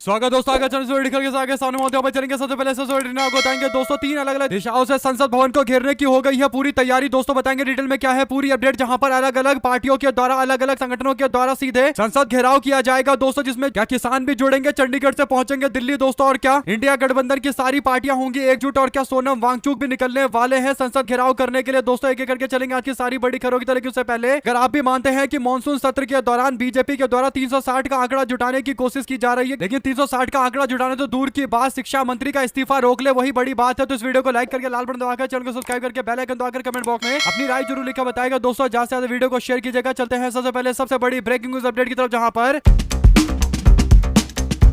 स्वागत दोस्तों, आगे के सामने मौत चलेंगे। सबसे पहले आपको बताएंगे दोस्तों, 3 अलग अलग दिशाओं से संसद भवन को घेरने की हो गई है पूरी तैयारी। दोस्तों बताएंगे डिटेल में क्या है पूरी अपडेट, जहां पर अलग अलग पार्टियों के द्वारा, अलग अलग संगठनों के द्वारा सीधे संसद घेराव किया जाएगा दोस्तों, जिसमें क्या किसान भी जुड़ेंगे, चंडीगढ़ से पहुंचेंगे दिल्ली दोस्तों, और क्या इंडिया गठबंधन की सारी पार्टियां होंगी एकजुट, और क्या सोनम वांगचुक भी निकलने वाले हैं संसद घेराव करने के लिए। दोस्तों एक एक करके चलेंगे आज की सारी बड़ी खबरों की तरह। उससे पहले अगर आप भी मानते हैं कि मानसून सत्र के दौरान बीजेपी के द्वारा 360 का आंकड़ा जुटाने की कोशिश की जा रही है, लेकिन 360 का आंकड़ा जुटाने तो दूर की बात, शिक्षा मंत्री का इस्तीफा रोक ले वही बड़ी बात है। तो इस वीडियो को लाइक करके, लाल बटन दबाकर, चैनल को सब्सक्राइब करके, बेल आइकन दबाकर कमेंट बॉक्स में अपनी राय जरूर लिखा बताएगा दोस्तों। ज्यादा से ज्यादा वीडियो को शेयर कीजिएगा। चलते हैं सबसे पहले सबसे बड़ी ब्रेकिंग न्यूज अपडेट की तरफ, जहां पर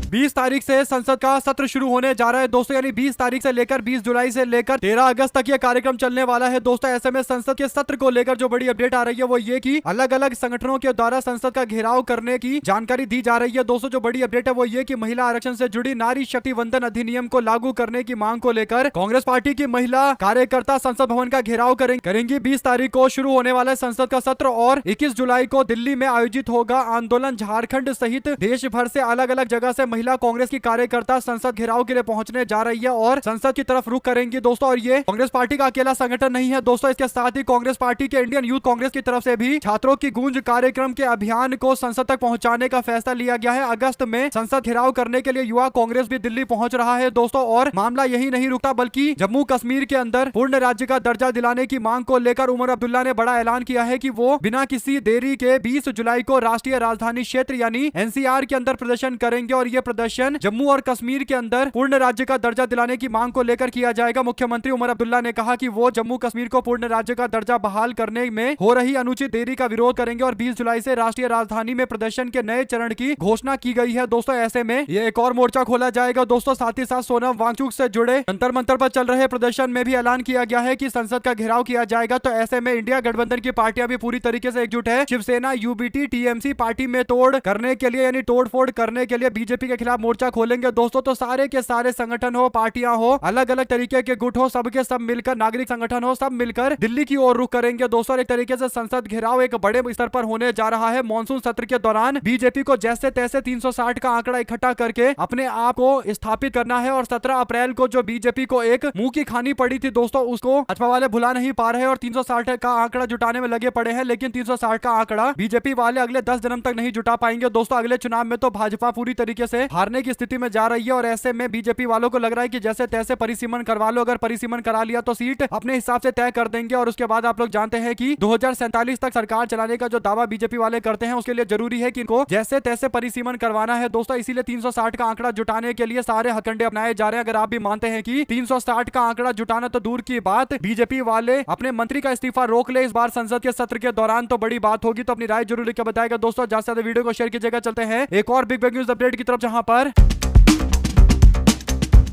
20 तारीख से संसद का सत्र शुरू होने जा रहा है दोस्तों, यानी 20 तारीख से लेकर 20 जुलाई से लेकर 13 अगस्त तक ये कार्यक्रम चलने वाला है दोस्तों। ऐसे में संसद के सत्र को लेकर जो बड़ी अपडेट आ रही है वो ये कि अलग अलग संगठनों के द्वारा संसद का घेराव करने की जानकारी दी जा रही है दोस्तों। जो बड़ी अपडेट है वो ये कि महिला आरक्षण से जुड़ी नारी शक्ति वंदन अधिनियम को लागू करने की मांग को लेकर कांग्रेस पार्टी की महिला कार्यकर्ता संसद भवन का घेराव करेंगी। 20 तारीख को शुरू होने वाला संसद का सत्र और 21 जुलाई को दिल्ली में आयोजित होगा आंदोलन। झारखंड सहित देश भर से अलग अलग जगह से महिला कांग्रेस की कार्यकर्ता संसद घेराव के लिए पहुंचने जा रही है और संसद की तरफ रुख करेंगी दोस्तों। और ये कांग्रेस पार्टी का अकेला संगठन नहीं है दोस्तों, इसके साथ ही कांग्रेस पार्टी के इंडियन यूथ कांग्रेस की तरफ से भी छात्रों की गूंज कार्यक्रम के अभियान को संसद तक पहुंचाने का फैसला लिया गया है। अगस्त में संसद घेराव करने के लिए युवा कांग्रेस भी दिल्ली पहुंच रहा है दोस्तों। और मामला यही नहीं रुकता, बल्कि जम्मू कश्मीर के अंदर पूर्ण राज्य का दर्जा दिलाने की मांग को लेकर उमर अब्दुल्ला ने बड़ा ऐलान किया है कि वो बिना किसी देरी के 20 जुलाई को राष्ट्रीय राजधानी क्षेत्र यानी एनसीआर के अंदर प्रदर्शन करेंगे, और ये प्रदर्शन जम्मू और कश्मीर के अंदर पूर्ण राज्य का दर्जा दिलाने की मांग को लेकर किया जाएगा। मुख्यमंत्री उमर अब्दुल्ला ने कहा कि वो जम्मू कश्मीर को पूर्ण राज्य का दर्जा बहाल करने में हो रही अनुचित देरी का विरोध करेंगे, और 20 जुलाई से राष्ट्रीय राजधानी में प्रदर्शन के नए चरण की घोषणा की गई है दोस्तों। ऐसे में ये एक और मोर्चा खोला जाएगा दोस्तों। साथ ही साथ सोनम वांगचुक से जुड़े जंतर मंतर पर चल रहे प्रदर्शन में भी ऐलान किया गया है कि संसद का घेराव किया जाएगा। तो ऐसे में इंडिया गठबंधन की पार्टियां भी पूरी तरीके से एकजुट है। शिवसेना, यूबीटी, टीएमसी पार्टी में तोड़ करने के लिए यानी तोड़फोड़ करने के लिए बीजेपी के खिलाफ मोर्चा खोलेंगे दोस्तों। तो सारे के सारे संगठन हो, पार्टियां हो, अलग अलग तरीके के गुट हो, सबके सब मिलकर, नागरिक संगठन हो, सब मिलकर दिल्ली की ओर रुख करेंगे दोस्तों। एक तरीके से संसद घेराव एक बड़े स्तर पर होने जा रहा है। मॉनसून सत्र के दौरान बीजेपी को जैसे तैसे 360 का आंकड़ा इकट्ठा करके अपने आप को स्थापित करना है, और 17 अप्रैल को जो बीजेपी को एक मुंह की खानी पड़ी थी दोस्तों, उसको भाजपा वाले भुला नहीं पा रहे और 360 का आंकड़ा जुटाने में लगे पड़े हैं। लेकिन 360 का आंकड़ा बीजेपी वाले अगले 10 दिनों तक नहीं जुटा पाएंगे दोस्तों। अगले चुनाव में तो भाजपा पूरी तरीके से हारने की स्थिति में जा रही है, और ऐसे में बीजेपी वालों को लग रहा है कि जैसे तैसे परिसीमन करवा लो। अगर परिसीमन करा लिया तो सीट अपने हिसाब से तय कर देंगे, और उसके बाद आप लोग जानते हैं कि 2047 तक सरकार चलाने का जो दावा बीजेपी वाले करते हैं, उसके लिए जरूरी है कि इनको जैसे तैसे परिसीमन करवाना है दोस्तों। इसीलिए 360 का आंकड़ा जुटाने के लिए सारे हथकंडे अपनाए जा रहे हैं। अगर आप भी मानते हैं कि 360 का आंकड़ा जुटाना तो दूर की बात, बीजेपी वाले अपने मंत्री का इस्तीफा रोक ले इस बार संसद के सत्र के दौरान, तो बड़ी बात होगी। तो अपनी राय जरूर लिख के बताएगा दोस्तों। ज्यादा से ज्यादा वीडियो को शेयर कीजिएगा। चलते हैं एक और बिग न्यूज अपडेट की तरफ, जहां पर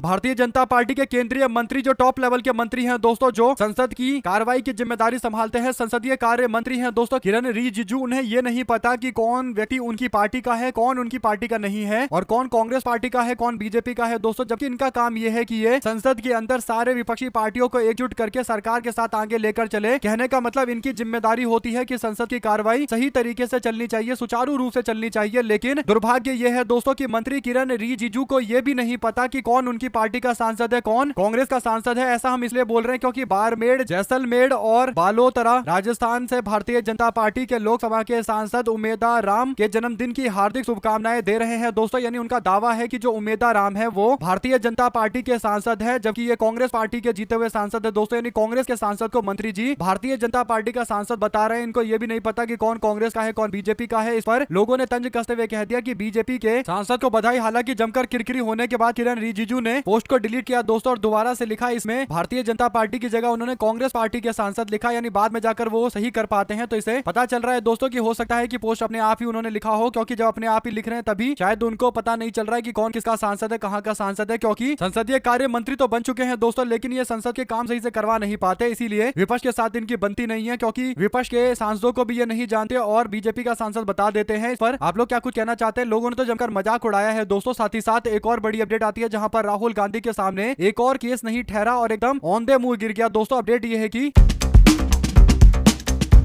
भारतीय जनता पार्टी के केंद्रीय मंत्री, जो टॉप लेवल के मंत्री हैं दोस्तों, जो संसद की कार्रवाई की जिम्मेदारी संभालते हैं, संसदीय कार्य मंत्री हैं दोस्तों किरण रिजिजू, उन्हें ये नहीं पता कि कौन व्यक्ति उनकी पार्टी का है, कौन उनकी पार्टी का नहीं है, और कौन कांग्रेस पार्टी का है, कौन बीजेपी का है दोस्तों। जबकि इनका काम यह है कि ये संसद के अंदर सारे विपक्षी पार्टियों को एकजुट करके सरकार के साथ आगे लेकर चले। कहने का मतलब इनकी जिम्मेदारी होती है कि संसद की कार्रवाई सही तरीके से चलनी चाहिए, सुचारू रूप से चलनी चाहिए। लेकिन दुर्भाग्य यह है दोस्तों कि मंत्री किरण रिजिजू को यह भी नहीं पता कि कौन उनकी पार्टी का सांसद है, कौन कांग्रेस का सांसद है। ऐसा हम इसलिए बोल रहे हैं क्योंकि बाड़मेर, जैसलमेर और बालोतरा राजस्थान से भारतीय जनता पार्टी के लोकसभा के सांसद उमेदा राम के जन्मदिन की हार्दिक शुभकामनाएं दे रहे हैं दोस्तों। यानी उनका दावा है कि जो उमेदा राम है वो भारतीय जनता पार्टी के सांसद है, जबकि ये कांग्रेस पार्टी के जीते हुए सांसद है दोस्तों। यानी कांग्रेस के सांसद को मंत्री जी भारतीय जनता पार्टी का सांसद बता रहे हैं। इनको ये भी नहीं पता कि कौन कांग्रेस का है, कौन बीजेपी का है। इस पर लोगों ने तंज कसते हुए कह दिया कि बीजेपी के सांसद को बधाई। हालांकि जमकर किरकिरी होने के बाद किरण रिजिजू ने पोस्ट को डिलीट किया दोस्तों, और दोबारा से लिखा इसमें भारतीय जनता पार्टी की जगह उन्होंने कांग्रेस पार्टी के सांसद लिखा। यानी बाद में जाकर वो सही कर पाते हैं। तो इसे पता चल रहा है दोस्तों कि हो सकता है कि पोस्ट अपने आप ही उन्होंने लिखा हो, क्योंकि जब अपने आप ही लिख रहे हैं तभी शायद उनको पता नहीं चल रहा है कि कौन किसका सांसद है, कहां का सांसद है। क्योंकि संसदीय कार्य मंत्री तो बन चुके हैं दोस्तों, लेकिन ये संसद के काम सही से करवा नहीं पाते, इसीलिए विपक्ष के साथ इनकी बनती नहीं है। क्योंकि विपक्ष के सांसदों को भी ये नहीं जानते और बीजेपी का सांसद बता देते हैं। इस पर आप लोग क्या कुछ कहना चाहते हैं? लोगों ने तो जमकर मजाक उड़ाया है दोस्तों। साथ ही साथ एक और बड़ी अपडेट आती है, जहां पर राहुल गांधी के सामने एक और केस नहीं ठहरा और एकदम ऑन द मुंह गिर गया दोस्तों। अपडेट ये है कि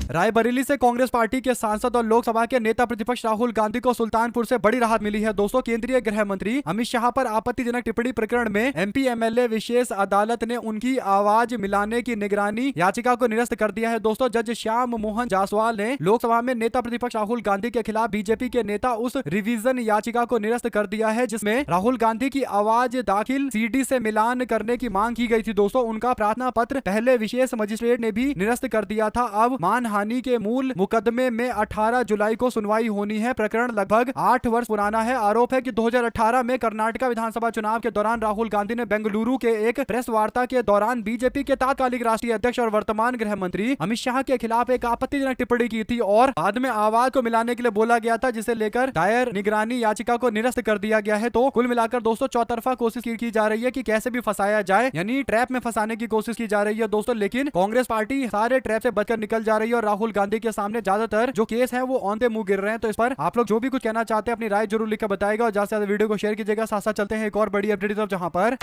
रायबरेली से कांग्रेस पार्टी के सांसद और लोकसभा के नेता प्रतिपक्ष राहुल गांधी को सुल्तानपुर से बड़ी राहत मिली है। दोस्तों, केंद्रीय गृह मंत्री अमित शाह पर आपत्तिजनक टिप्पणी प्रकरण में एमपी एमएलए विशेष अदालत ने उनकी आवाज मिलाने की निगरानी याचिका को निरस्त कर दिया है। दोस्तों, जज श्याम मोहन जायसवाल ने लोकसभा में नेता प्रतिपक्ष राहुल गांधी के खिलाफ बीजेपी के नेता उस रिवीजन याचिका को निरस्त कर दिया है जिसमें राहुल गांधी की आवाज दाखिल सीडी से मिलान करने की मांग की गई थी। दोस्तों, उनका प्रार्थना पत्र पहले विशेष मजिस्ट्रेट ने भी निरस्त कर दिया था। अब मानहानि के मूल मुकदमे में 18 जुलाई को सुनवाई होनी है। प्रकरण लगभग 8 वर्ष पुराना है। आरोप है कि 2018 में कर्नाटक विधानसभा चुनाव के दौरान राहुल गांधी ने बेंगलुरु के एक प्रेस वार्ता के दौरान बीजेपी के तात्कालिक राष्ट्रीय अध्यक्ष और वर्तमान गृह मंत्री अमित शाह के खिलाफ एक आपत्तिजनक टिप्पणी की थी और बाद में आवाज को मिलाने के लिए बोला गया था, जिसे लेकर दायर निगरानी याचिका को निरस्त कर दिया गया है। तो कुल मिलाकर दोस्तों, चौतरफा कोशिश की जा रही है कि कैसे भी फंसाया जाए, यानी ट्रैप में फंसाने की कोशिश की जा रही है दोस्तों। लेकिन कांग्रेस पार्टी सारे ट्रैप से बचकर निकल जा रही है और राहुल गांधी के सामने ज्यादातर जो केस है वो ऑन द मुंह गिर रहे हैं। तो इस पर आप लोग जो भी कुछ कहना चाहते हैं अपनी राय जरूर लिखकर बताएगा और ज्यादा से ज्यादा वीडियो को शेयर कीजिएगा। साथ साथ चलते हैं एक और बड़ी अपडेट तरफ, जहां पर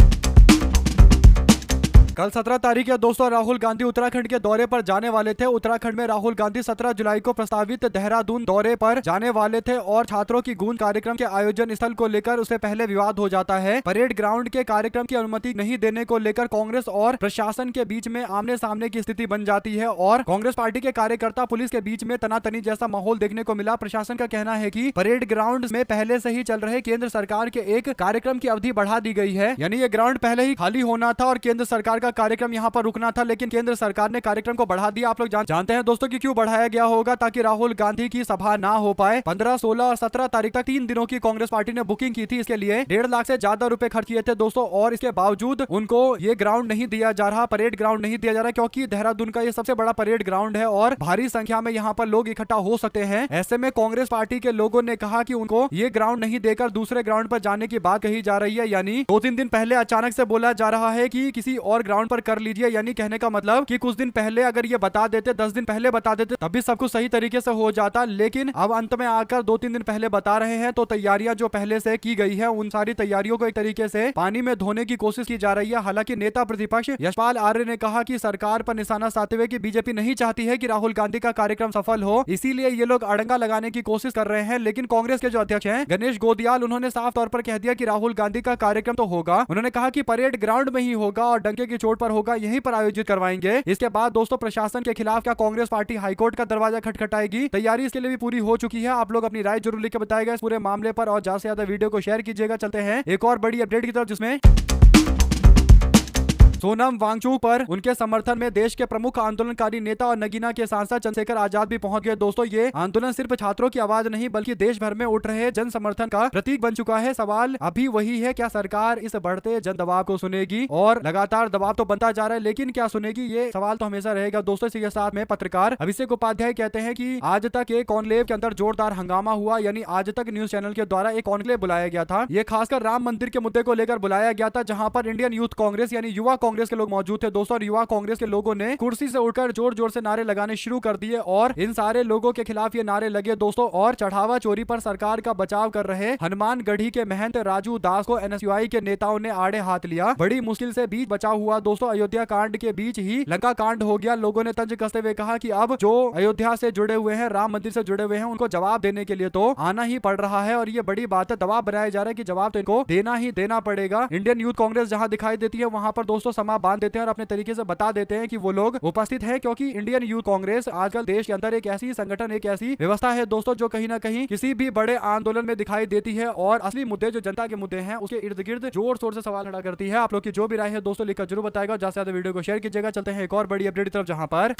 कल 17 तारीख है दोस्तों, राहुल गांधी उत्तराखंड के दौरे पर जाने वाले थे। उत्तराखंड में राहुल गांधी 17 जुलाई को प्रस्तावित देहरादून दौरे पर जाने वाले थे और छात्रों की गूंज कार्यक्रम के आयोजन स्थल को लेकर उससे पहले विवाद हो जाता है। परेड ग्राउंड के कार्यक्रम की अनुमति नहीं देने को लेकर कांग्रेस और प्रशासन के बीच में आमने सामने की स्थिति बन जाती है और कांग्रेस पार्टी के कार्यकर्ता पुलिस के बीच में तनातनी जैसा माहौल देखने को मिला। प्रशासन का कहना है कि परेड ग्राउंड में पहले से ही चल रहे केंद्र सरकार के एक कार्यक्रम की अवधि बढ़ा दी गई है, यानी ये ग्राउंड पहले ही खाली होना था और केंद्र सरकार का कार्यक्रम यहाँ पर रुकना था, लेकिन केंद्र सरकार ने कार्यक्रम को बढ़ा दिया। आप लोग जानते हैं दोस्तों कि क्यों बढ़ाया गया होगा, ताकि राहुल गांधी की सभा ना हो पाए। 15, 16 और 17 तारीख तक 3 दिनों की कांग्रेस पार्टी ने बुकिंग की थी। इसके लिए 1.5 लाख से ज्यादा रुपए खर्च किए थे दोस्तों और इसके बावजूद उनको ये ग्राउंड नहीं दिया जा रहा, परेड ग्राउंड नहीं दिया जा रहा, क्योंकि देहरादून का ये सबसे बड़ा परेड ग्राउंड है और भारी संख्या में यहाँ पर लोग इकट्ठा हो सकते हैं। ऐसे में कांग्रेस पार्टी के लोगों ने कहा कि उनको ये ग्राउंड नहीं देकर दूसरे ग्राउंड पर जाने की बात कही जा रही है, यानी 2-3 दिन पहले अचानक से बोला जा रहा है कि किसी और ग्राउंड पर कर लीजिए, यानी कहने का मतलब कि कुछ दिन पहले अगर ये बता देते, 10 दिन पहले बता देते, तब भी सब कुछ सही तरीके से हो जाता। लेकिन अब अंत में आकर 2-3 दिन पहले बता रहे हैं, तो तैयारियां जो पहले से की गई है उन सारी तैयारियों को एक तरीके से पानी में धोने की कोशिश की जा रही है। हालांकि नेता प्रतिपक्ष यशपाल आर्य ने कहा कि सरकार पर निशाना साधते हुए कि बीजेपी नहीं चाहती है कि राहुल गांधी का कार्यक्रम सफल हो, इसीलिए ये लोग अड़ंगा लगाने की कोशिश कर रहे हैं। लेकिन कांग्रेस के जो अध्यक्ष हैं गणेश गोदियाल, उन्होंने साफ तौर पर कह दिया कि राहुल गांधी का कार्यक्रम तो होगा। उन्होंने कहा कि परेड ग्राउंड में ही होगा और डंके की चोट पर होगा, यहीं पर आयोजित करवाएंगे। इसके बाद दोस्तों, प्रशासन के खिलाफ क्या कांग्रेस पार्टी हाईकोर्ट का दरवाजा खटखटाएगी? तैयारी इसके लिए भी पूरी हो चुकी है। आप लोग अपनी राय जरूर लिख के बताएगा इस पूरे मामले पर और ज्यादा से ज्यादा वीडियो को शेयर कीजिएगा। चलते हैं एक और बड़ी अपडेट की तरफ, जिसमें सोनम वांगचुक पर उनके समर्थन में देश के प्रमुख आंदोलनकारी नेता और नगीना के सांसद चंद्रशेखर आजाद भी पहुंच गए। दोस्तों, ये आंदोलन सिर्फ छात्रों की आवाज नहीं बल्कि देश भर में उठ रहे जन समर्थन का प्रतीक बन चुका है। सवाल अभी वही है, क्या सरकार इस बढ़ते जन दबाव को सुनेगी? और लगातार दबाव तो बनता जा रहा है, लेकिन क्या सुनेगी? ये सवाल तो हमेशा रहेगा दोस्तों। इसी के साथ में पत्रकार अभिषेक उपाध्याय कहते हैं कि आज तक एक कॉन्क्लेव के अंदर जोरदार हंगामा हुआ, यानी आज तक न्यूज चैनल के द्वारा एक कॉन्क्लेव बुलाया गया था। ये खासकर राम मंदिर के मुद्दे को लेकर बुलाया गया था, जहां पर इंडियन यूथ कांग्रेस यानी युवा कांग्रेस के लोग मौजूद थे दोस्तों। और युवा कांग्रेस के लोगों ने कुर्सी से उठकर जोर जोर से नारे लगाने शुरू कर दिए और इन सारे लोगों के खिलाफ ये नारे लगे दोस्तों। और चढ़ावा चोरी पर सरकार का बचाव कर रहे हनुमानगढ़ी के महंत राजू दास को एनएसयूआई के नेताओं ने आड़े हाथ लिया। बड़ी मुश्किल से बीच बचाव हुआ दोस्तों। अयोध्या कांड के बीच ही लंका कांड हो गया। लोगों ने तंज कसते हुए कहा कि अब जो अयोध्या से जुड़े हुए हैं, राम मंदिर से जुड़े हुए हैं, उनको जवाब देने के लिए तो आना ही पड़ रहा है। और ये बड़ी बात है, दबाव बनाया जा रहा है कि जवाब तो इनको देना ही देना पड़ेगा। इंडियन यूथ कांग्रेस जहां दिखाई देती है वहां पर दोस्तों समा बांध देते हैं और अपने तरीके से बता देते हैं कि वो लोग उपस्थित है, क्योंकि इंडियन यूथ कांग्रेस आजकल देश के अंदर एक ऐसी संगठन, एक ऐसी व्यवस्था है दोस्तों जो कहीं ना कहीं किसी भी बड़े आंदोलन में दिखाई देती है और असली मुद्दे जो जनता के मुद्दे हैं उसके इर्द गिर्द जोर शोर से सवाल खड़ा करती है। आप लोग की जो भी राय है दोस्तों लिखकर जरूर बताएगा। ज्यादा से ज्यादा वीडियो को शेयर कीजिएगा। चलते हैं एक और बड़ी अपडेट की तरफ, जहां पर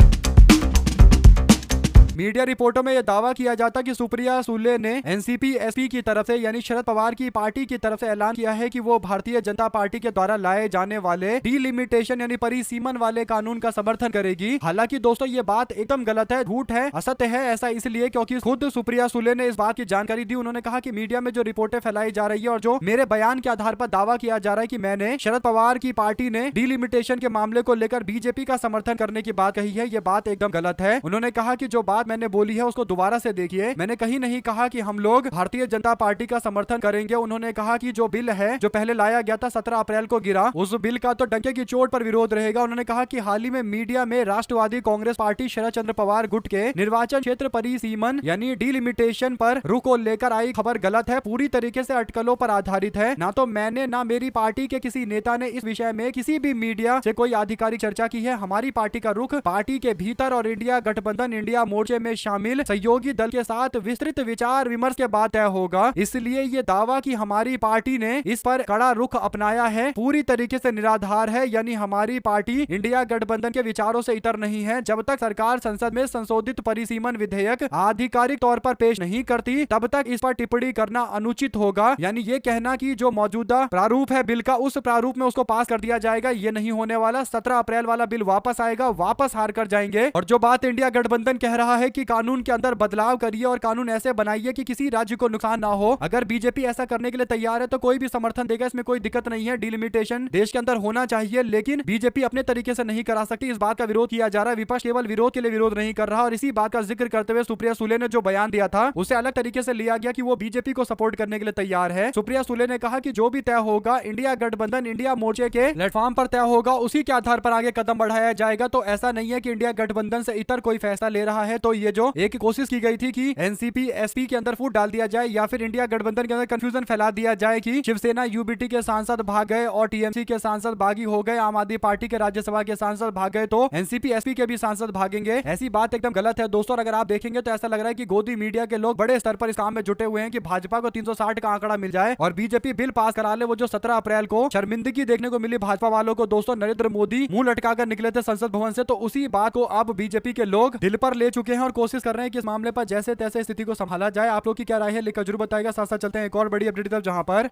मीडिया रिपोर्टों में यह दावा किया जाता कि सुप्रिया सुले ने एनसीपी एसपी की तरफ से यानी शरद पवार की पार्टी की तरफ से ऐलान किया है कि वो भारतीय जनता पार्टी के द्वारा लाए जाने वाले डीलिमिटेशन यानी परिसीमन वाले कानून का समर्थन करेगी। हालांकि दोस्तों ये बात एकदम गलत है, झूठ है, असत्य है। ऐसा इसलिए क्योंकि खुद सुप्रिया सुले ने इस बात की जानकारी दी। उन्होंने कहा कि मीडिया में जो रिपोर्टें फैलाई जा रही है और जो मेरे बयान के आधार पर दावा किया जा रहा है कि मैंने शरद पवार की पार्टी ने डीलिमिटेशन के मामले को लेकर बीजेपी का समर्थन करने की बात कही है, ये बात एकदम गलत है। उन्होंने कहा कि जो बात बात मैंने बोली है उसको दोबारा से देखिए। मैंने कहीं नहीं कहा कि हम लोग भारतीय जनता पार्टी का समर्थन करेंगे। उन्होंने कहा कि जो बिल है जो पहले लाया गया था 17 अप्रैल को गिरा, उस बिल का तो डंके की चोट पर विरोध रहेगा। उन्होंने कहा कि हाल ही में मीडिया में राष्ट्रवादी कांग्रेस पार्टी शरद चंद्र पवार गुट के निर्वाचन क्षेत्र परिसीमन यानी डिलिमिटेशन पर रुख को लेकर आई खबर गलत है, पूरी तरीके से अटकलों पर आधारित है। ना तो मैंने ना मेरी पार्टी के किसी नेता ने इस विषय में किसी भी मीडिया से कोई आधिकारिक चर्चा की है। हमारी पार्टी का रुख पार्टी के भीतर और इंडिया गठबंधन इंडिया मोर्चे में शामिल सहयोगी दल के साथ विस्तृत विचार विमर्श के बाद तय होगा। इसलिए ये दावा कि हमारी पार्टी ने इस पर कड़ा रुख अपनाया है पूरी तरीके से निराधार है। यानी हमारी पार्टी इंडिया गठबंधन के विचारों से इतर नहीं है। जब तक सरकार संसद में संशोधित परिसीमन विधेयक आधिकारिक तौर पर पेश नहीं करती तब तक इस पर टिप्पणी करना अनुचित होगा। यानी ये कहना कि जो मौजूदा प्रारूप है बिल का उस प्रारूप में उसको पास कर दिया जाएगा, ये नहीं होने वाला। 17 अप्रैल वाला बिल वापस आएगा, वापस हार कर जाएंगे। और जो बात इंडिया गठबंधन कह रहा है कि कानून के अंदर बदलाव करिए और कानून ऐसे बनाइए कि किसी राज्य को नुकसान ना हो, अगर बीजेपी ऐसा करने के लिए तैयार है तो कोई भी समर्थन देगा, इसमें कोई दिक्कत नहीं है। डिलिमिटेशन देश के अंदर होना चाहिए, लेकिन बीजेपी अपने तरीके से नहीं करा सकती। इस बात का विरोध किया जा रहा है। विपक्ष केवल विरोध के लिए विरोध नहीं कर रहा। और इसी बात का जिक्र करते हुए सुप्रिया सुले ने जो बयान दिया था उसे अलग तरीके से लिया गया कि वो बीजेपी को सपोर्ट करने के लिए तैयार है। सुप्रिया सुले ने कहा कि जो भी तय होगा इंडिया गठबंधन इंडिया मोर्चे के प्लेटफॉर्म पर तय होगा, उसी के आधार पर आगे कदम बढ़ाया जाएगा। तो ऐसा नहीं है कि इंडिया गठबंधन से इतर कोई फैसला ले रहा है। तो ये जो एक कोशिश की गई थी कि एनसीपी एसपी के अंदर फूट डाल दिया जाए या फिर इंडिया गठबंधन के अंदर कंफ्यूजन फैला दिया जाए कि शिवसेना यूबीटी के सांसद भाग गए और टीएमसी के सांसद बागी हो गए, आम आदमी पार्टी के राज्यसभा के सांसद भाग गए तो एनसीपी एसपी के भी सांसद भागेंगे, ऐसी बात एकदम गलत है दोस्तों। अगर आप देखेंगे तो ऐसा लग रहा है कि गोदी मीडिया के लोग बड़े स्तर पर इस काम में जुटे हुए हैं कि भाजपा को 360 का आंकड़ा मिल जाए और बीजेपी बिल पास करा ले। वो जो 17 अप्रैल को शर्मिंदगी देखने को मिली भाजपा वालों को दोस्तों, नरेंद्र मोदी मुंह लटकाकर निकले थे संसद भवन से, तो उसी बात को अब बीजेपी के लोग दिल पर ले चुके हैं और कोशिश कर रहे हैं कि इस मामले पर जैसे तैसे स्थिति को संभाला जाए। आप लोग की क्या राय है लिखकर जरूर बताएगा। साथ साथ चलते हैं एक और बड़ी अपडेट तरफ, जहां पर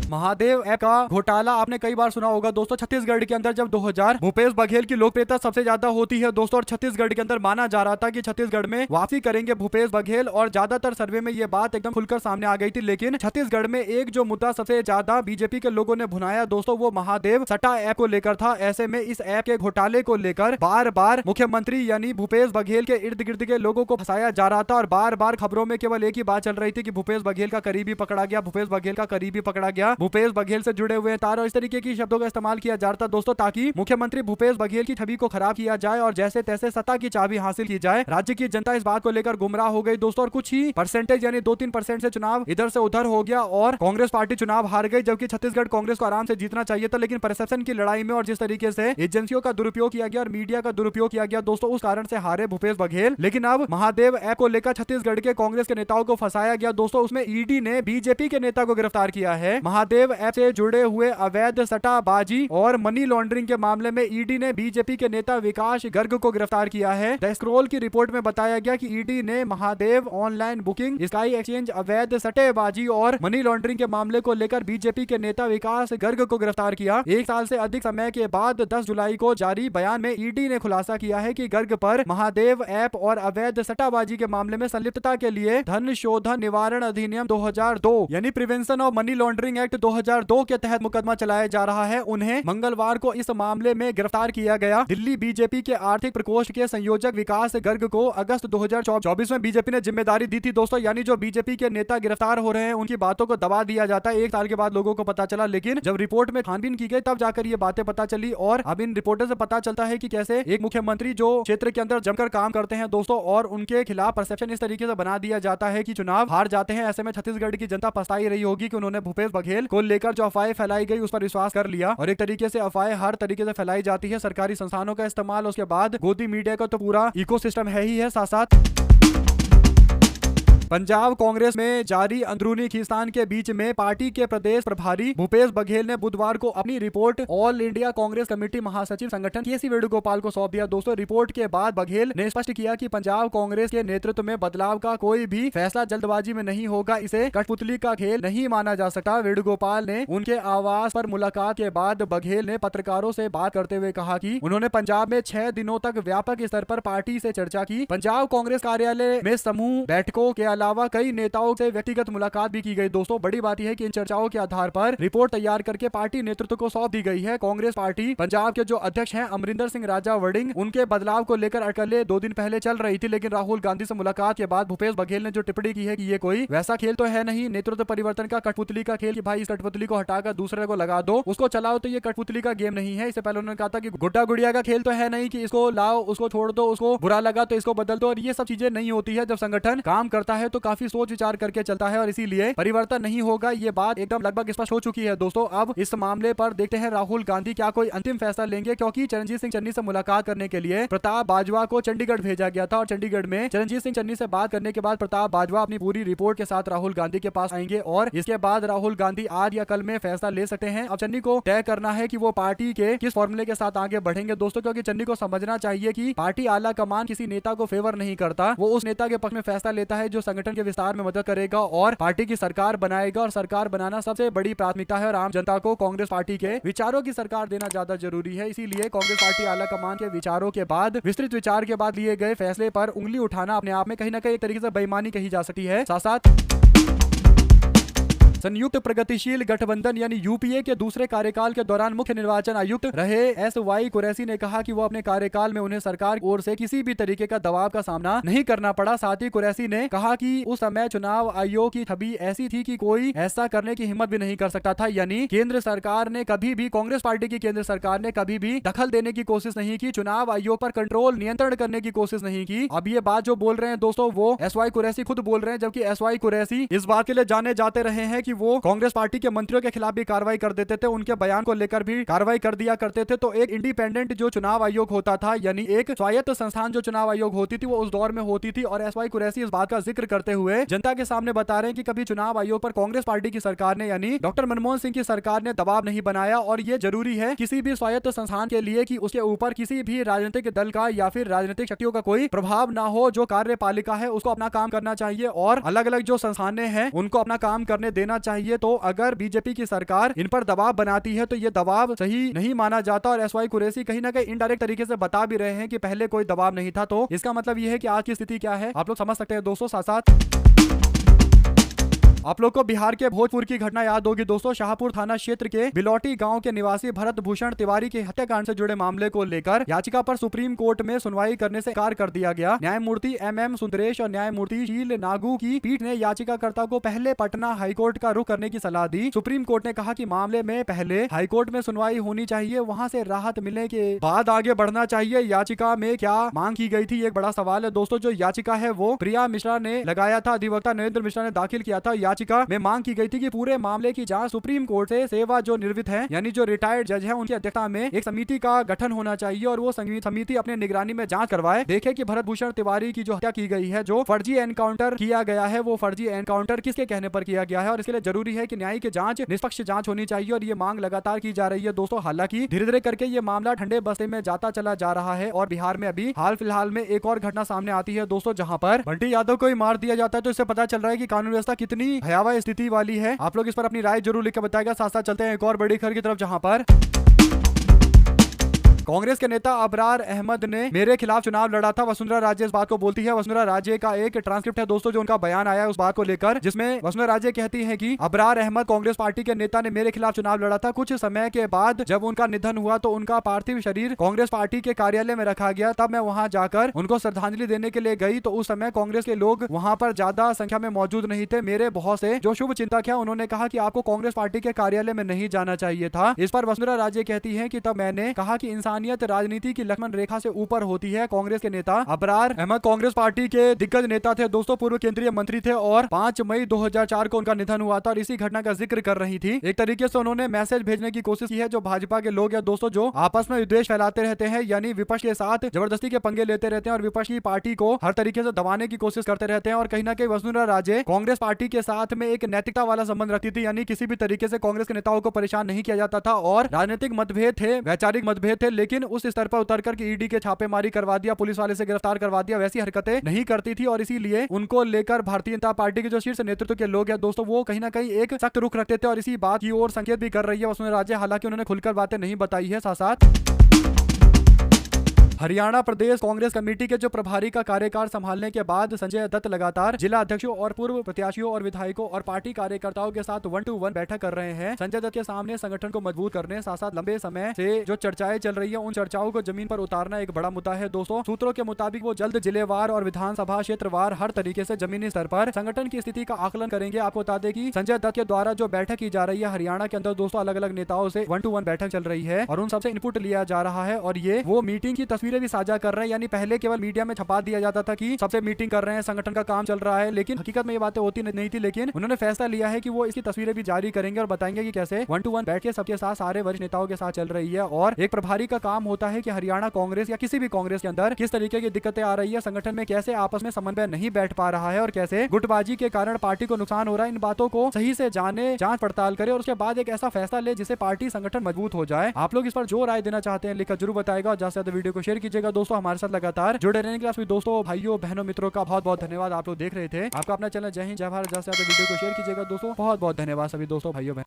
महादेव ऐप का घोटाला आपने कई बार सुना होगा दोस्तों। छत्तीसगढ़ के अंदर जब 2000 भूपेश बघेल की लोकप्रियता सबसे ज्यादा होती है दोस्तों, और छत्तीसगढ़ के अंदर माना जा रहा था कि छत्तीसगढ़ में वापसी करेंगे भूपेश बघेल, और ज्यादातर सर्वे में ये बात एकदम खुलकर सामने आ गई थी। लेकिन छत्तीसगढ़ में एक जो मुद्दा सबसे ज्यादा बीजेपी के लोगों ने भुनाया दोस्तों, वो महादेव सट्टा ऐप को लेकर था। ऐसे में इस ऐप के घोटाले को लेकर बार बार मुख्यमंत्री यानी भूपेश बघेल के इर्द गिर्द के लोगों को फंसाया जा रहा था और बार बार खबरों में केवल एक ही बात चल रही थी कि भूपेश बघेल का करीबी पकड़ा गया, भूपेश बघेल का करीबी पकड़ा गया, भूपेश बघेल से जुड़े हुए तार, और इस तरीके की शब्दों का इस्तेमाल किया जा रहा था दोस्तों, ताकि मुख्यमंत्री भूपेश बघेल की छवि को खराब किया जाए और जैसे तैसे सत्ता की चाबी हासिल की जाए। राज्य की जनता इस बात को लेकर गुमराह हो गई दोस्तों, और कुछ ही परसेंटेज यानी 2-3% से चुनाव इधर से उधर हो गया और कांग्रेस पार्टी चुनाव हार गई, जबकि छत्तीसगढ़ कांग्रेस को आराम से जीतना चाहिए था। लेकिन परसेप्शन की लड़ाई में और जिस तरीके से एजेंसियों का दुरुपयोग किया गया और मीडिया का दुरुपयोग किया गया दोस्तों, उस कारण से हारे भूपेश बघेल। लेकिन अब महादेव ऐप को लेकर छत्तीसगढ़ के कांग्रेस के नेताओं को फंसाया गया दोस्तों। उसमें ईडी ने बीजेपी के नेता को गिरफ्तार किया है। महादेव ऐप से जुड़े हुए अवैध सट्टाबाजी और मनी लॉन्ड्रिंग के मामले में ईडी ने बीजेपी के नेता विकास गर्ग को गिरफ्तार किया है। द स्क्रॉल की रिपोर्ट में बताया गया कि ईडी ने Mahadev online booking, sky exchange, अवैध सट्टेबाजी और मनी लॉन्ड्रिंग के मामले को लेकर बीजेपी के नेता विकास गर्ग को गिरफ्तार किया। 1 साल से अधिक समय के बाद 10 जुलाई को जारी बयान में ईडी ने खुलासा किया है कि गर्ग पर महादेव ऐप और अवैध सट्टाबाजी के मामले में संलिप्तता के लिए धन शोधन निवारण अधिनियम 2002 यानी prevention of money laundering act 2002 के तहत मुकदमा चलाया जा रहा है। उन्हें मंगलवार को इस मामले में गिरफ्तार किया गया। दिल्ली बीजेपी के आर्थिक प्रकोष्ठ के संयोजक विकास गर्ग को अगस्त 2024 में बीजेपी ने जिम्मेदारी दी थी दोस्तों। यानी जो बीजेपी के नेता गिरफ्तार हो रहे हैं उनकी बातों को दबा दिया जाता है। 1 साल के बाद लोगों को पता चला, लेकिन जब रिपोर्ट में छानबीन की गई तब जाकर ये बातें पता चली। और अब इन रिपोर्टों से पता चलता है कि कैसे एक मुख्यमंत्री जो क्षेत्र के अंदर जमकर काम करते हैं दोस्तों, और उनके खिलाफ परसेप्शन इस तरीके से बना दिया जाता है कि चुनाव हार जाते हैं। ऐसे में छत्तीसगढ़ की जनता पछताई रही होगी कि उन्होंने भूपेश बघेल को लेकर जो अफवाहें फैलाई गई उस पर विश्वास कर लिया। और एक तरीके से अफवाहें हर तरीके से फैलाई जाती है, सरकारी संस्थानों का इस्तेमाल, उसके बाद गोदी मीडिया का तो पूरा इकोसिस्टम है ही है। साथ साथ पंजाब कांग्रेस में जारी अंदरूनी खींचतान के बीच में पार्टी के प्रदेश प्रभारी भूपेश बघेल ने बुधवार को अपनी report all India Congress committee महासचिव संगठन केसी वेणुगोपाल को सौंप दिया दोस्तों। रिपोर्ट के बाद बघेल ने स्पष्ट किया कि पंजाब कांग्रेस के नेतृत्व में बदलाव का कोई भी फैसला जल्दबाजी में नहीं होगा, इसे कठपुतली का खेल नहीं माना जा सकता। वेणुगोपाल ने उनके आवास पर मुलाकात के बाद बघेल ने पत्रकारों से बात करते हुए कहा कि उन्होंने पंजाब में 6 दिनों तक व्यापक स्तर पर पार्टी से चर्चा की। पंजाब कांग्रेस कार्यालय में समूह बैठकों के अलावा कई नेताओं से व्यक्तिगत मुलाकात भी की गई। दोस्तों बड़ी बात यह है कि इन चर्चाओं के आधार पर रिपोर्ट तैयार करके पार्टी नेतृत्व को सौंप दी गई है। कांग्रेस पार्टी पंजाब के जो अध्यक्ष हैं अमरिंदर सिंह राजा वड़िंग, उनके बदलाव को लेकर अटकलें 2 दिन पहले चल रही थी, लेकिन राहुल गांधी से मुलाकात के बाद भूपेश बघेल ने जो टिप्पणी की है कि ये कोई वैसा खेल तो है नहीं, नेतृत्व परिवर्तन का कठपुतली का खेल कि भाई इस कठपुतली को हटाकर दूसरे को लगा दो, उसको चलाओ, तो ये कठपुतली का गेम नहीं है। इससे पहले उन्होंने कहा था कि गुड्डा गुड़िया का खेल तो है नहीं कि इसको लाओ उसको छोड़ दो, उसको बुरा लगा तो इसको बदल दो, और ये सब चीजें नहीं होती है। जब संगठन काम करता है तो काफी सोच विचार करके चलता है और इसीलिए परिवर्तन नहीं होगा, ये बात एकदम लगभग स्पष्ट हो चुकी है। दोस्तों अब इस मामले पर देखते हैं राहुल गांधी क्या कोई अंतिम फैसला लेंगे, क्योंकि चरणजीत सिंह चन्नी से मुलाकात करने के लिए प्रताप बाजवा को चंडीगढ़ भेजा गया था और चंडीगढ़ में चरणजीत सिंह चन्नी से बात करने के बाद प्रताप बाजवा अपनी पूरी रिपोर्ट के साथ राहुल गांधी के पास आएंगे और इसके बाद राहुल गांधी आज या कल में फैसला ले सकते हैं। अब चन्नी को तय करना है कि वो पार्टी के किस फॉर्मूले के साथ आगे बढ़ेंगे दोस्तों, क्योंकि चन्नी को समझना चाहिए कि पार्टी आला कमान किसी नेता को फेवर नहीं करता, वो उस नेता के पक्ष में फैसला लेता है जो संगठन के विस्तार में मदद करेगा और पार्टी की सरकार बनाएगा, और सरकार बनाना सबसे बड़ी प्राथमिकता है और आम जनता को कांग्रेस पार्टी के विचारों की सरकार देना ज्यादा जरूरी है। इसीलिए कांग्रेस पार्टी आला कमान के विचारों के बाद, विस्तृत विचार के बाद लिए गए फैसले पर उंगली उठाना अपने आप में कहीं ना कहीं एक तरीके से बेईमानी कही जा सकती है। साथ साथ संयुक्त प्रगतिशील गठबंधन यानी यूपीए के दूसरे कार्यकाल के दौरान मुख्य निर्वाचन आयुक्त रहे एस.वाई. कुरैशी ने कहा कि वो अपने कार्यकाल में उन्हें सरकार की ओर से किसी भी तरीके का दबाव का सामना नहीं करना पड़ा। साथ ही कुरैशी ने कहा कि उस समय चुनाव आयोग की छवि ऐसी थी कि कोई ऐसा करने की हिम्मत भी नहीं कर सकता था, यानी केंद्र सरकार ने कभी भी, कांग्रेस पार्टी की केंद्र सरकार ने कभी भी दखल देने की कोशिश नहीं की, चुनाव आयोग पर कंट्रोल नियंत्रण करने की कोशिश नहीं की। अब ये बात जो बोल रहे हैं दोस्तों वो एस.वाई. कुरैशी खुद बोल रहे हैं, जबकि एस.वाई. कुरैशी इस बात के लिए जाने जाते रहे हैं कि वो कांग्रेस पार्टी के मंत्रियों के खिलाफ भी कार्रवाई कर देते थे, उनके बयान को लेकर भी कार्रवाई कर दिया करते थे। तो एक इंडिपेंडेंट जो चुनाव आयोग होता था, यानी एक स्वायत्त संस्थान जो चुनाव आयोग होती थी, वो उस दौर में होती थी। और एस.वाई. कुरैशी इस बात का जिक्र करते हुए जनता के सामने बता रहे हैं कि कभी चुनाव आयोग पर कांग्रेस पार्टी की सरकार ने, यानी डॉक्टर मनमोहन सिंह की सरकार ने दबाव नहीं बनाया। और ये जरूरी है किसी भी स्वायत्त संस्थान के लिए कि उसके ऊपर किसी भी राजनीतिक दल का या फिर राजनीतिक शक्तियों का कोई प्रभाव ना हो। जो कार्यपालिका है उसको अपना काम करना चाहिए और अलग अलग जो संस्थानें हैं उनको अपना काम करने देना चाहिए। तो अगर बीजेपी की सरकार इन पर दबाव बनाती है तो ये दबाव सही नहीं माना जाता। और एस.वाई. कुरैशी कहीं ना कहीं इनडायरेक्ट तरीके से बता भी रहे हैं कि पहले कोई दबाव नहीं था, तो इसका मतलब ये है कि आज की स्थिति क्या है आप लोग समझ सकते हैं दोस्तों। साथ साथ आप लोग को बिहार के भोजपुर की घटना याद होगी दोस्तों। शाहपुर थाना क्षेत्र के बिलौटी गांव के निवासी भरत भूषण तिवारी के हत्याकांड से जुड़े मामले को लेकर याचिका पर सुप्रीम कोर्ट में सुनवाई करने से इनकार कर दिया गया। न्यायमूर्ति एम.एम. सुंदरेश और न्यायमूर्ति शील नागू की पीठ ने याचिकाकर्ता को पहले पटना हाईकोर्ट का रुख करने की सलाह दी। सुप्रीम कोर्ट ने कहा कि मामले में पहले हाईकोर्ट में सुनवाई होनी चाहिए, वहां से राहत मिलने के बाद आगे बढ़ना चाहिए। याचिका में क्या मांग की गई थी, एक बड़ा सवाल है दोस्तों। जो याचिका है वो प्रिया मिश्रा ने लगाया था, अधिवक्ता नरेंद्र मिश्रा ने दाखिल किया था। याचिका में मांग की गई थी कि पूरे मामले की जांच सुप्रीम कोर्ट से सेवा जो निवृत्त है, यानी जो रिटायर्ड जज है, उनकी अध्यक्षता में एक समिति का गठन होना चाहिए और वो समिति अपने निगरानी में जांच करवाए, देखे कि भरत भूषण तिवारी की जो हत्या की गई है, जो फर्जी एनकाउंटर किया गया है, वो फर्जी एनकाउंटर किसके कहने पर किया गया है। और इसके लिए जरूरी है कि न्यायिक जांच, निष्पक्ष जांच होनी चाहिए और ये मांग लगातार की जा रही है दोस्तों। हालांकि धीरे धीरे करके ये मामला ठंडे बस्ते में जाता चला जा रहा है और बिहार में अभी हाल फिलहाल में एक और घटना सामने आती है दोस्तों, जहां पर बंटी यादव को ही मार दिया जाता है। तो इससे पता चल रहा है कि कानून व्यवस्था कितनी भयावह स्थिति वाली है। आप लोग इस पर अपनी राय जरूर लिख कर बताएगा। साथ साथ चलते हैं एक और बड़ी खबर की तरफ, जहां पर कांग्रेस के नेता अबरार अहमद ने मेरे खिलाफ चुनाव लड़ा था। वसुंधरा राजे इस बात को बोलती है। वसुंधरा राजे का एक ट्रांसक्रिप्ट है दोस्तों, जो उनका बयान आया है उस बात को लेकर, जिसमें वसुंधरा राजे कहती है कि अबरार अहमद कांग्रेस पार्टी के नेता ने मेरे खिलाफ चुनाव लड़ा था। कुछ समय के बाद जब उनका निधन हुआ तो उनका पार्थिव शरीर कांग्रेस पार्टी के कार्यालय में रखा गया। तब मैं वहां जाकर उनको श्रद्धांजलि देने के लिए गई तो उस समय कांग्रेस के लोग वहां पर ज्यादा संख्या में मौजूद नहीं थे। मेरे बहुत से जो शुभ चिंतक है उन्होंने कहा कि आपको कांग्रेस पार्टी के कार्यालय में नहीं जाना चाहिए था। इस पर वसुंधरा राजे कहती है कि तब मैंने कहा कि इंसानियत राजनीति की लक्ष्मण रेखा से ऊपर होती है। कांग्रेस के नेता अबरार अहमद कांग्रेस पार्टी के दिग्गज नेता थे दोस्तों, पूर्व केंद्रीय मंत्री थे और 5 मई 2004 को उनका निधन हुआ था और इसी घटना का जिक्र कर रही थी। एक तरीके से उन्होंने मैसेज भेजने की कोशिश की है जो भाजपा के लोग हैं दोस्तों, जो आपस में विद्वेष फैलाते रहते हैं, यानी विपक्ष के साथ जबरदस्ती के पंगे लेते रहते हैं और विपक्ष की पार्टी को हर तरीके से दबाने की कोशिश करते रहते हैं। और कहीं ना कहीं वसुंधरा राजे कांग्रेस पार्टी के साथ में एक नैतिकता वाला संबंध रखती थी, यानी किसी भी तरीके से कांग्रेस के नेताओं को परेशान नहीं किया जाता था और राजनीतिक मतभेद थे, वैचारिक मतभेद थे, लेकिन उस स्तर पर उतर कर ईडी के छापेमारी करवा दिया, पुलिस वाले से गिरफ्तार करवा दिया, वैसी हरकतें नहीं करती थी। और इसीलिए उनको लेकर भारतीय जनता पार्टी के जो शीर्ष नेतृत्व के लोग हैं दोस्तों, वो कहीं ना कहीं एक सख्त रुख रखते थे और इसी बात की ओर संकेत भी कर रही है वसुंधरा राजे। हालांकि उन्होंने खुलकर बातें नहीं बताई है। साथ साथ हरियाणा प्रदेश कांग्रेस कमेटी के जो प्रभारी का कार्यकाल संभालने के बाद संजय दत्त लगातार जिला अध्यक्षों और पूर्व प्रत्याशियों और विधायकों और पार्टी कार्यकर्ताओं के साथ 1-to-1 बैठक कर रहे हैं। संजय दत्त के सामने संगठन को मजबूत करने साथ साथ लंबे समय से जो चर्चाएं चल रही है उन चर्चाओं को जमीन पर उतारना एक बड़ा मुद्दा है। दोस्तों, सूत्रों के मुताबिक वो जल्द जिलेवार और विधानसभा क्षेत्रवार हर तरीके से जमीनी स्तर पर संगठन की स्थिति का आकलन करेंगे। आपको बता दें कि संजय दत्त के द्वारा जो बैठक की जा रही है हरियाणा के अंदर दोस्तों, अलग अलग नेताओं से 1-to-1 बैठक चल रही है और उन सबसे इनपुट लिया जा रहा है और ये वो मीटिंग की तस्वीरें भी साझा कर रहे हैं। यानी पहले केवल मीडिया में छपा दिया जाता था कि सबसे मीटिंग कर रहे हैं, संगठन का काम चल रहा है, लेकिन हकीकत में ये बातें होती नहीं थी। लेकिन उन्होंने फैसला लिया है कि वो इसकी तस्वीरें भी जारी करेंगे और बताएंगे कि कैसे 1-to-1 बैठ के सबके साथ सारे वरिष्ठ नेताओं के साथ चल रही है। और एक प्रभारी का काम होता है कि हरियाणा कांग्रेस या किसी भी कांग्रेस के अंदर किस तरीके की दिक्कतें आ रही है, संगठन में कैसे आपस में समन्वय नहीं बैठ पा रहा है और कैसे गुटबाजी के कारण पार्टी को नुकसान हो रहा है, इन बातों को सही से जाने, जांच पड़ताल करे और उसके बाद एक ऐसा फैसला ले जिससे पार्टी संगठन मजबूत हो जाए। आप लोग इस पर जो राय देना चाहते हैं लिखकर जरूर बताएगा और ज्यादा से ज्यादा वीडियो को शेयर कीजिएगा। दोस्तों, हमारे साथ लगातार जुड़े रहने के लिए दोस्तों, भाइयों, बहनों, मित्रों का बहुत बहुत धन्यवाद। आप लोग देख रहे थे, आपका अपना चैनल जय हिंद जय भारत। ज्यादा से ज्यादा वीडियो को शेयर कीजिएगा दोस्तों। बहुत बहुत धन्यवाद सभी दोस्तों, भाइयों, बहनों।